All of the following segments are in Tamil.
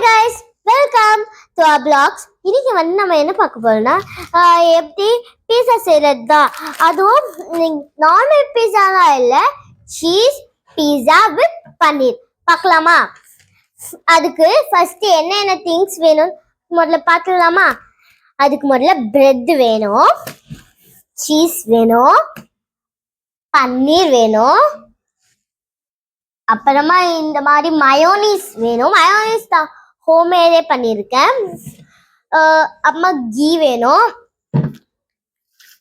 guys, welcome to our vlogs. இன்னைக்கு வந்து நம்ம என்ன பார்க்க போறோம்னா எப்படி பீஸா செய்யறது தான். அதுவும் நார்மல் பீஸாலாம் இல்லை, சீஸ் பீஸா வித் பன்னீர். பார்க்கலாமா? அதுக்கு ஃபர்ஸ்ட் என்னென்ன திங்ஸ் வேணும் முதல்ல பார்க்கலாமா? அதுக்கு முதல்ல பிரெட் வேணும், சீஸ் வேணும், பன்னீர் வேணும், அப்புறமா இந்த மாதிரி மயோனீஸ் வேணும். மயோனீஸ் தான் ஹோம்மேடே பண்ணியிருக்கேன். அப்புறமா கீ வேணும்.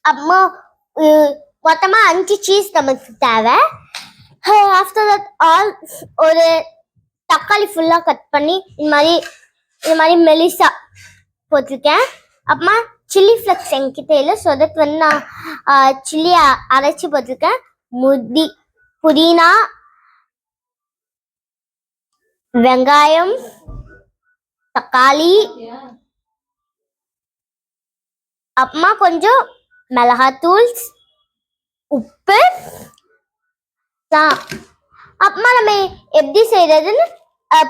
அப்புறமா மொத்தமா 5 சீஸ் நமக்கு தேவை. ஆஃப்டர் தட் ஆல் ஒரு தக்காளி ஃபுல்லா கட் பண்ணி இந்த மாதிரி மெலிசா போட்டிருக்கேன். அப்புறமா சில்லி ஃப்ளக்ஸ் என்கிட்ட இல்லை, ஸோ தட் வந்து நான் சில்லி அரைச்சி போட்டிருக்கேன். புதினா, வெங்காயம், தக்காளி, அப்புறமா கொஞ்சம் மிளகாத்தூள், உப்பு. அப்புறமா நம்ம எப்படி செய்யறதுன்னு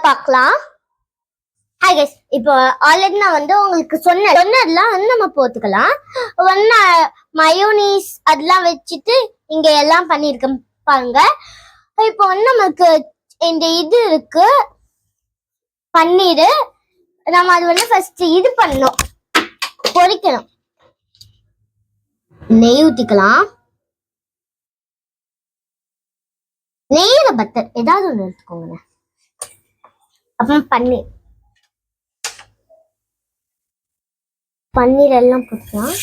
பார்க்கலாம். ஹாய் கைஸ், இப்போ ஆல்ரெடி நான் வந்து உங்களுக்கு சொன்னதெல்லாம் வந்து நம்ம போட்டுக்கலாம். ஒன்று மயோனீஸ் அதெல்லாம் வச்சுட்டு இங்க எல்லாம் பண்ணியிருக்கேன் பாருங்க. இப்போ வந்து நமக்கு இந்த இது இருக்கு பன்னீர். நம்ம அது வந்து ஃபர்ஸ்ட் இது பண்ணணும், பொரிக்கணும். நெய் ஊத்திக்கலாம். நெய்யில பட்டர் ஏதாவது ஒண்ணு எடுத்துக்கோங்க. அப்புறம் பன்னீர் எல்லாம் போட்டுக்கலாம்.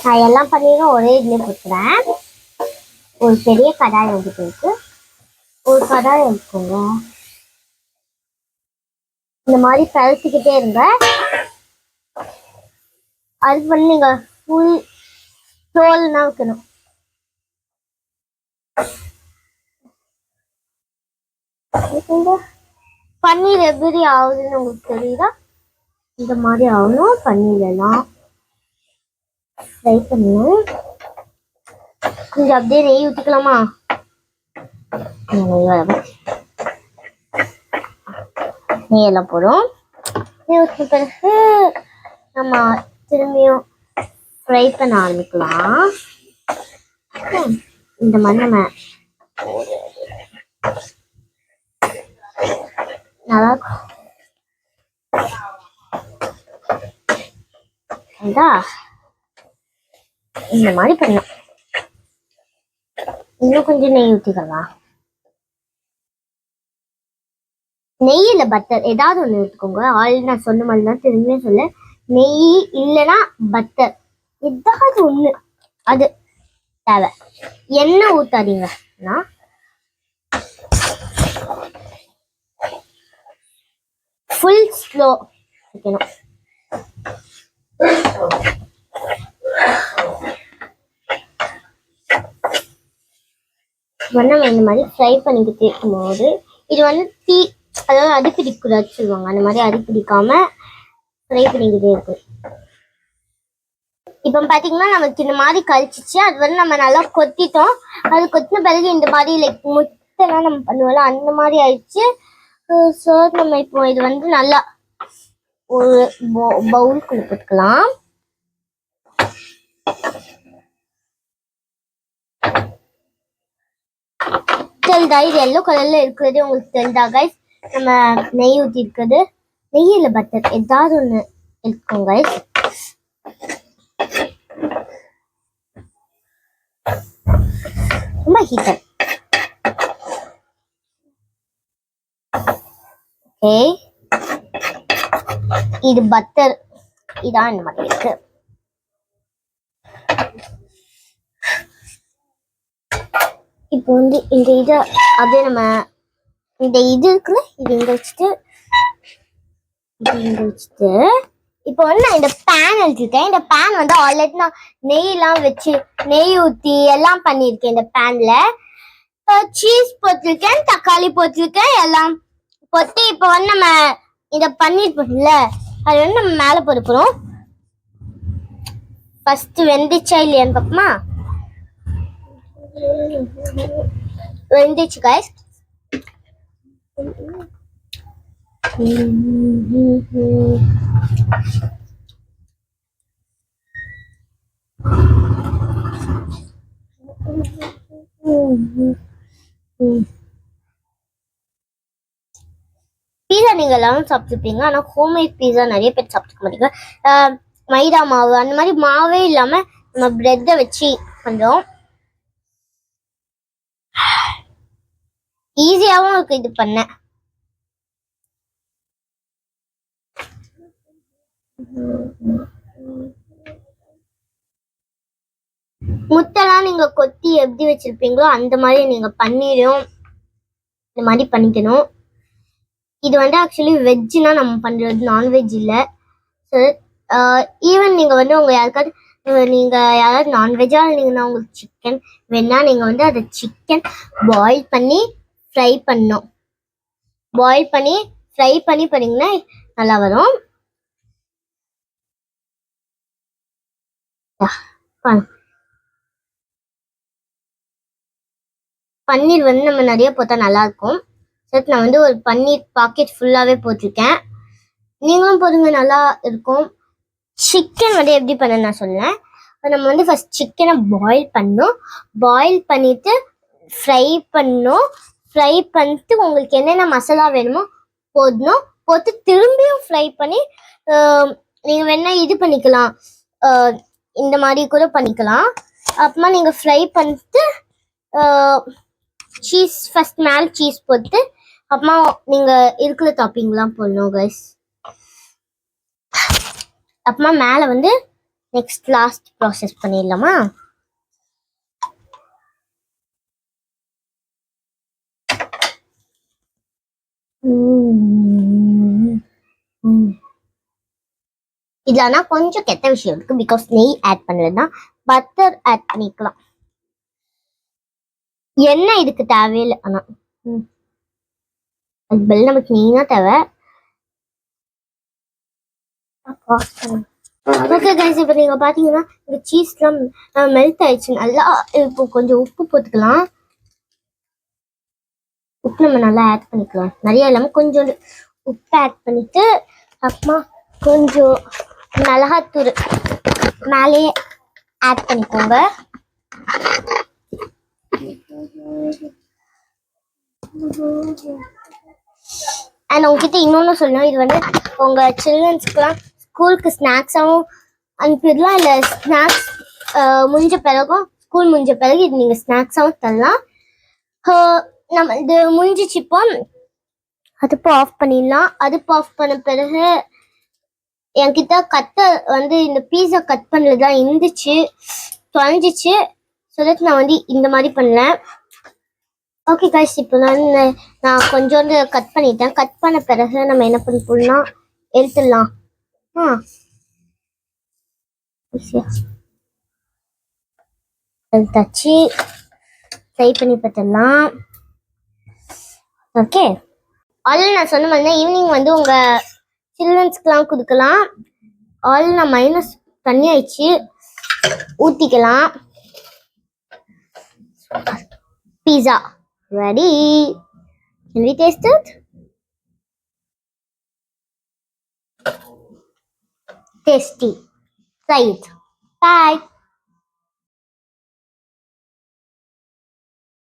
நான் எல்லாம் பன்னீரும் ஒரே இதுல போட்டுக்கிறேன். ஒரு பெரிய கடாய் வந்துட்டு இருக்கு, ஒரு கடாய் எடுத்துக்கோங்க. இந்த மாதிரி பரத்திக்கிட்டே இருங்க. அதுக்கு வந்து நீங்க ஃபுல் தோல்னா வைக்கணும். பன்னீர் எப்படி ஆகுதுன்னு உங்களுக்கு தெரியுதா? இந்த மாதிரி ஆகணும். பன்னீர் எல்லாம் ஃப்ரை பண்ணணும். கொஞ்சம் அப்படியே நெய் ஊற்றிக்கலாமா? நெய் எல்லாம் போடும். நெய் ஊற்றின பிறகு நம்ம திரும்பியும் ஃப்ரை பண்ண ஆரம்பிக்கலாம். இந்த மாதிரி நம்ம நல்லா இந்த மாதிரி பண்ணலாம். இன்னும் கொஞ்சம் நெய் ஊற்றிக்கலாம். நெய்யில பட்டர் ஏதாவது ஒன்று எடுத்துக்கோங்க. ஆல்ரெடி நான் சொன்ன மாதிரி தான் திரும்பியும் சொல்ல, நெய் இல்லைன்னா பட்டர் ஏதாவது ஒன்று அது தேவை. எண்ணெய் ஊத்தாதீங்க. ஃபுல் ஸ்லோ வைக்கணும். நம்ம இந்த மாதிரி ஃப்ரை பண்ணிக்கிட்டே இருக்கும்போது இது வந்து அதாவது அடிப்பிடிக்கூடாது சொல்லுவாங்க. அந்த மாதிரி அடிப்பிடிக்காம ஃப்ரை பண்ணிக்கிட்டே இருக்கு. இப்போ பார்த்தீங்கன்னா நமக்கு இந்த மாதிரி கழிச்சிச்சு. அது வந்து நம்ம நல்லா கொத்திட்டோம். அது கொத்தின பிறகு இந்த மாதிரி லைக் முட்டைலாம் நம்ம பண்ணுவோம்ல, அந்த மாதிரி ஆயிடுச்சு. ஸோ நம்ம இப்போ இது வந்து நல்லா ஒரு பவுலுக்குள்ள போட்டுக்கலாம். தெரியுதா? இது எல்லோ கலர்ல இருக்கிறது உங்களுக்கு தெரியுதா கைஸ்? நம்ம நெய் ஊற்றி இருக்குது. நெய்யில பட்டர் ஏதாவது ஒன்று எடுத்துக்கோங்க கைஸ். ரொம்ப ஹீட்டர். ஓகே, இது பட்டர் இதான் இந்த மாதிரி இருக்கு. இப்போ வந்து இந்த இதை அப்படியே நம்ம இந்த இது இருக்குல்ல, இது இங்க வச்சுட்டு இப்போ வந்து நான் இந்த பேன் எடுத்துருக்கேன். இந்த பேன் வந்து ஆல்ரெடி நான் நெய்லாம் வச்சு நெய் ஊற்றி எல்லாம் பண்ணியிருக்கேன். இந்த பேன்ல சீஸ் போட்டிருக்கேன், தக்காளி போட்டிருக்கேன், எல்லாம் போட்டு இப்போ வந்து நம்ம இதை பன்னீர் போடல, அது வந்து நம்ம மேலே போட போகிறோம். ஃபர்ஸ்ட் வெந்துச்சா இல்லையான்னு பார்ப்போமா? வெந்துச்சு guys. பீஸா நீங்க எல்லாரும் சாப்பிட்டுருப்பீங்க, ஆனா ஹோம்மேட் பீஸா நிறைய பேர் சாப்பிட்டுக்க மாட்டீங்க. மைதா மாவு அந்த மாதிரி மாவே இல்லாம நம்ம பிரெட்டை வச்சு பண்றோம். ஈஸியாவும் இருக்கு இது பண்ண. முட்டைலாம் நீங்க கொத்தி எப்படி வச்சிருப்பீங்களோ அந்த மாதிரி நீங்க பன்னீரும் இந்த மாதிரி பண்ணிக்கணும். இது வந்து ஆக்சுவலி வெஜ்னா நம்ம பண்றது, நான்வெஜ் இல்லை. ஸோ ஈவன் நீங்க வந்து உங்க யாருக்காவது நீங்க யாராவது நான்வெஜ்ஜா இருந்தீங்கன்னா உங்களுக்கு சிக்கன் வேணா நீங்க வந்து அதை சிக்கன் பாயில் பண்ணி ஃப்ரை பண்ணணும். பாயில் பண்ணி ஃப்ரை பண்ணி பண்ணீங்கன்னா நல்லா வரும். பன்னீர் வந்து நம்ம நிறைய போட்டா நல்லா இருக்கும். சரி, நான் வந்து ஒரு பன்னீர் பாக்கெட் ஃபுல்லாவே போட்டிருக்கேன். நீங்களும் போடுங்க, நல்லா இருக்கும். சிக்கன் வந்து எப்படி பண்ண நான் சொல்லேன். நம்ம வந்து ஃபர்ஸ்ட் சிக்கனை பாயில் பண்ணணும். பாயில் பண்ணிட்டு ஃப்ரை பண்ணணும். ஃப்ரை பண்ணிட்டு உங்களுக்கு என்னென்ன மசாலா வேணுமோ போடணும். போட்டு திரும்பியும் ஃப்ரை பண்ணி நீங்கள் வேணா இது பண்ணிக்கலாம், இந்த மாதிரி கூட பண்ணிக்கலாம். அப்புறமா நீங்கள் ஃப்ரை பண்ணிட்டு சீஸ் ஃபர்ஸ்ட் மேலே சீஸ் போட்டு அப்புறமா நீங்கள் இருக்கிற டாப்பிங்லாம் போடணும் கைஸ். அப்புறமா மேலே வந்து நெக்ஸ்ட் லாஸ்ட் ப்ராசஸ் பண்ணிடலாமா? இதுல ஆனா கொஞ்சம் கெட்ட விஷயம் இருக்கு, பிகாஸ் நெய் ஆட் பண்ணலன்னா பட்டர் ஆட் பண்ணிக்கலாம். எண்ணெய் இதுக்கு தேவையில்லை. ஆனா அது பெல் நமக்கு நெய் தான் தேவை. ஓகே கைஸ், இப்போ நீங்க பாத்தீங்கன்னா இந்த சீஸ்லாம் மெல்ட் ஆயிடுச்சு நல்லா. இப்போ கொஞ்சம் உப்பு போட்டுக்கலாம். உப்பு நம்ம நல்லா ஆட் பண்ணிக்கலாம், நிறைய இல்லாமல் கொஞ்சம் உப்பு ஆட் பண்ணிட்டு அப்புறமா கொஞ்சம் மிளகாத்தூள் மேலேயே ஆட் பண்ணிக்கோங்க. அண்ட் உங்ககிட்ட இன்னொன்று சொல்லணும், இது வந்து உங்கள் சில்ட்ரன்ஸ்க்குலாம் ஸ்கூலுக்கு ஸ்நாக்ஸாகவும் அனுப்பிடலாம், இல்லை ஸ்நாக்ஸ் முடிஞ்ச பிறகும் ஸ்கூல் முடிஞ்ச பிறகு இது நீங்கள் ஸ்நாக்ஸாகவும் தரலாம். நம்ம இது முடிஞ்சிச்சு. இப்போ அடுப்பு ஆஃப் பண்ணிடலாம். அடுப்பு ஆஃப் பண்ண பிறகு என்கிட்ட கட்டர் வந்து இந்த பீஸா கட் பண்ணதுதான் இருந்துச்சு, தொலைஞ்சிச்சு. சொல்லிட்டு நான் வந்து இந்த மாதிரி பண்ணேன். ஓகே கைஸ், இப்போ நான் கொஞ்சோண்டு கட் பண்ணிட்டேன். கட் பண்ண பிறகு நம்ம என்ன பண்ணோம்னா எடுத்துடலாம். எடுத்தாச்சு. ட்ரை பண்ணி பார்த்துடலாம். ஓகே, ஆல்ரெடி நான் சொன்ன மாதிரி ஈவினிங் வந்து உங்கள் சில்ட்ரன்ஸ்க்குலாம் கொடுக்கலாம். ஆல்ரெடி நான் மைனஸ் தண்ணி ஆயிடுச்சு, ஊற்றிக்கலாம். Pizza ready. Can we taste it? Tasty. Try it. Bye.